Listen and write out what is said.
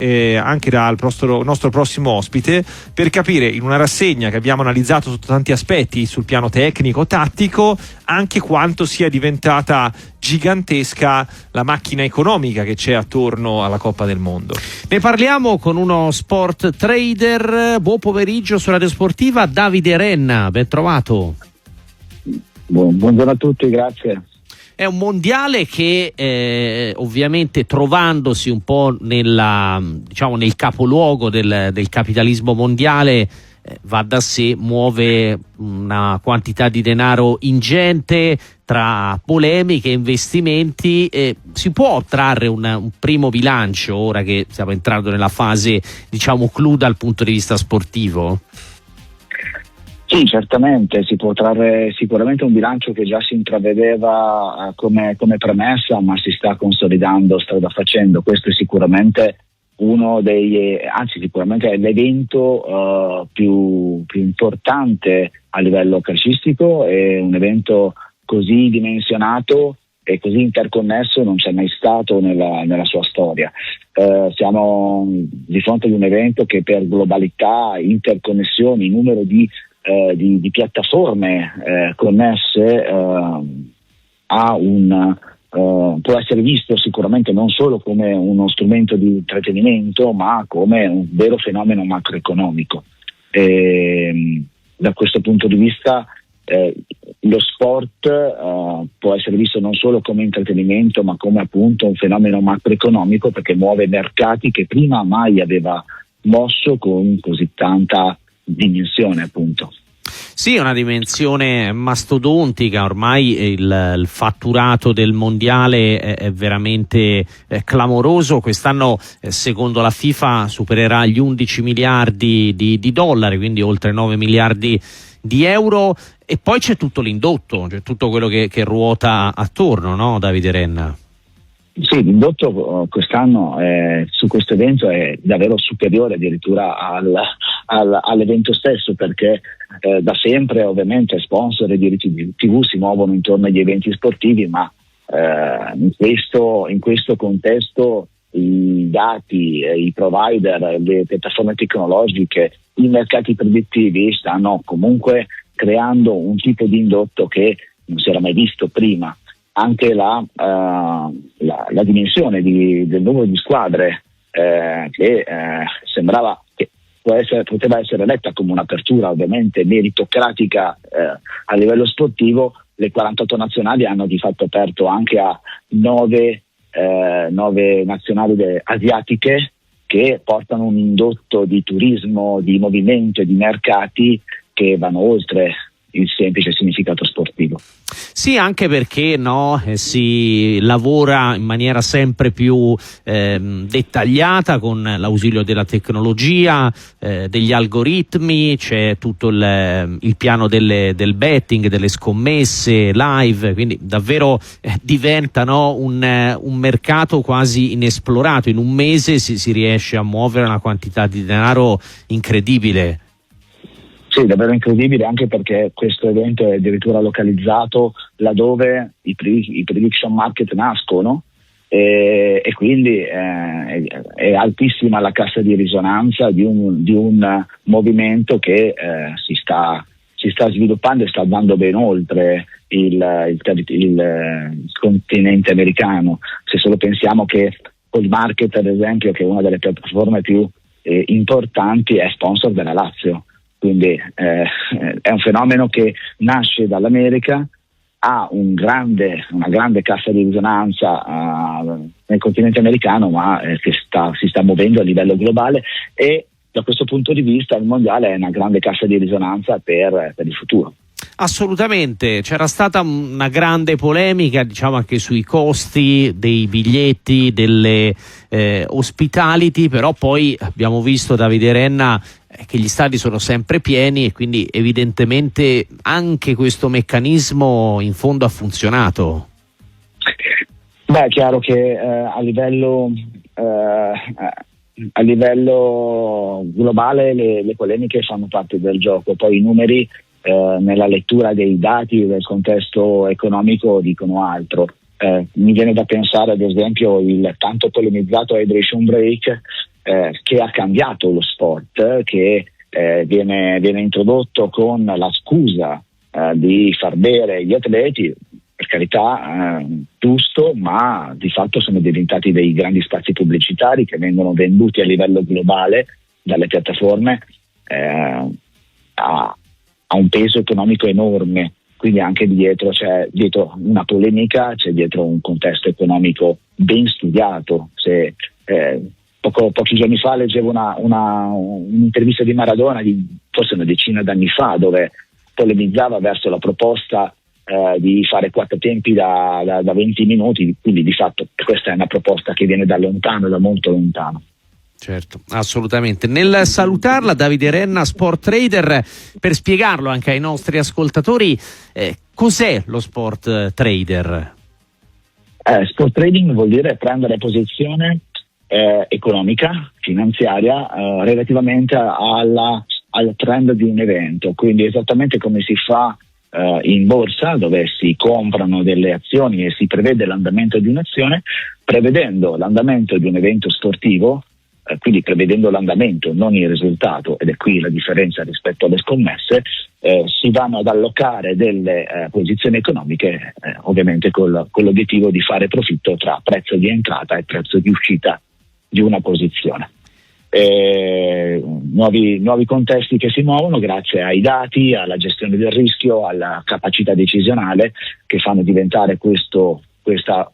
anche dal nostro prossimo ospite, per capire, in una rassegna che abbiamo analizzato sotto tanti aspetti sul piano tecnico, tattico, anche quanto sia diventata gigantesca la macchina economica che c'è attorno alla Coppa del Mondo. Ne parliamo con uno sport trader. Buon pomeriggio su Radio Sportiva, Davide Renna, ben trovato. Buongiorno a tutti, grazie. È un mondiale che ovviamente, trovandosi un po' nel capoluogo del capitalismo mondiale, va da sé, muove una quantità di denaro ingente tra polemiche e investimenti. Si può trarre un primo bilancio ora che stiamo entrando nella fase, clou dal punto di vista sportivo? Sì, certamente si può trarre sicuramente un bilancio che già si intravedeva come premessa, ma si sta consolidando strada facendo. Questo è sicuramente sicuramente è l'evento più importante a livello calcistico. È un evento così dimensionato e così interconnesso non c'è mai stato nella sua storia. Siamo di fronte ad un evento che, per globalità, interconnessioni, numero di piattaforme connesse, può essere visto sicuramente non solo come uno strumento di intrattenimento, ma come un vero fenomeno macroeconomico. Da questo punto di vista lo sport può essere visto non solo come intrattenimento, ma come appunto un fenomeno macroeconomico, perché muove mercati che prima mai aveva mosso con così tanta dimensione, appunto. Sì, una dimensione mastodontica. Ormai il fatturato del mondiale è veramente clamoroso. Quest'anno, secondo la FIFA, supererà gli 11 miliardi di dollari, quindi oltre 9 miliardi di euro. E poi c'è tutto l'indotto, cioè tutto quello che ruota attorno, no, Davide Renna? Sì, l'indotto quest'anno su questo evento è davvero superiore addirittura all'evento stesso, perché da sempre ovviamente sponsor e diritti TV si muovono intorno agli eventi sportivi, ma in questo contesto i dati, i provider, le piattaforme tecnologiche, i mercati predittivi stanno comunque creando un tipo di indotto che non si era mai visto prima. Anche la dimensione del numero di squadre che sembrava che poteva essere letta come un'apertura ovviamente meritocratica a livello sportivo. Le 48 nazionali hanno di fatto aperto anche a 9 nazionali asiatiche, che portano un indotto di turismo, di movimento e di mercati che vanno oltre il semplice significato sportivo. Sì, anche perché si lavora in maniera sempre più dettagliata con l'ausilio della tecnologia, degli algoritmi. C'è tutto il piano del betting, delle scommesse live, quindi davvero diventa un mercato quasi inesplorato. In un mese si riesce a muovere una quantità di denaro incredibile. Sì, davvero incredibile, anche perché questo evento è addirittura localizzato laddove i prediction market nascono, e quindi è altissima la cassa di risonanza di un movimento che si sta sviluppando e sta andando ben oltre il continente americano. Se solo pensiamo che Polymarket, ad esempio, che è una delle piattaforme più importanti, è sponsor della Lazio. Quindi è un fenomeno che nasce dall'America, ha una grande cassa di risonanza nel continente americano, ma che si sta muovendo a livello globale, e da questo punto di vista il mondiale è una grande cassa di risonanza per il futuro. Assolutamente, c'era stata una grande polemica, anche sui costi dei biglietti, delle hospitality, però poi abbiamo visto, Davide Renna, che gli stadi sono sempre pieni, e quindi evidentemente anche questo meccanismo in fondo ha funzionato. Beh, è chiaro che a livello globale le polemiche fanno parte del gioco. Poi i numeri nella lettura dei dati del contesto economico dicono altro. Mi viene da pensare ad esempio il tanto polemizzato hydration break, che ha cambiato lo sport, che viene introdotto con la scusa di far bere gli atleti, per carità, giusto, ma di fatto sono diventati dei grandi spazi pubblicitari che vengono venduti a livello globale dalle piattaforme a un peso economico enorme. Quindi anche c'è dietro una polemica, c'è dietro un contesto economico ben studiato. Pochi giorni fa leggevo un'intervista di Maradona, forse una decina d'anni fa, dove polemizzava verso la proposta di fare 4 tempi da 20 minuti, quindi di fatto questa è una proposta che viene da lontano, da molto lontano. Certo, assolutamente. Nel salutarla, Davide Renna, Sport Trader, per spiegarlo anche ai nostri ascoltatori, cos'è lo Sport Trader? Sport trading vuol dire prendere posizione economica, finanziaria, relativamente al trend di un evento, quindi esattamente come si fa in borsa, dove si comprano delle azioni e si prevede l'andamento di un'azione, prevedendo l'andamento di un evento sportivo, quindi prevedendo l'andamento, non il risultato, ed è qui la differenza rispetto alle scommesse, si vanno ad allocare delle posizioni economiche, ovviamente con l'obiettivo di fare profitto tra prezzo di entrata e prezzo di uscita di una posizione. Nuovi contesti che si muovono grazie ai dati, alla gestione del rischio, alla capacità decisionale, che fanno diventare questa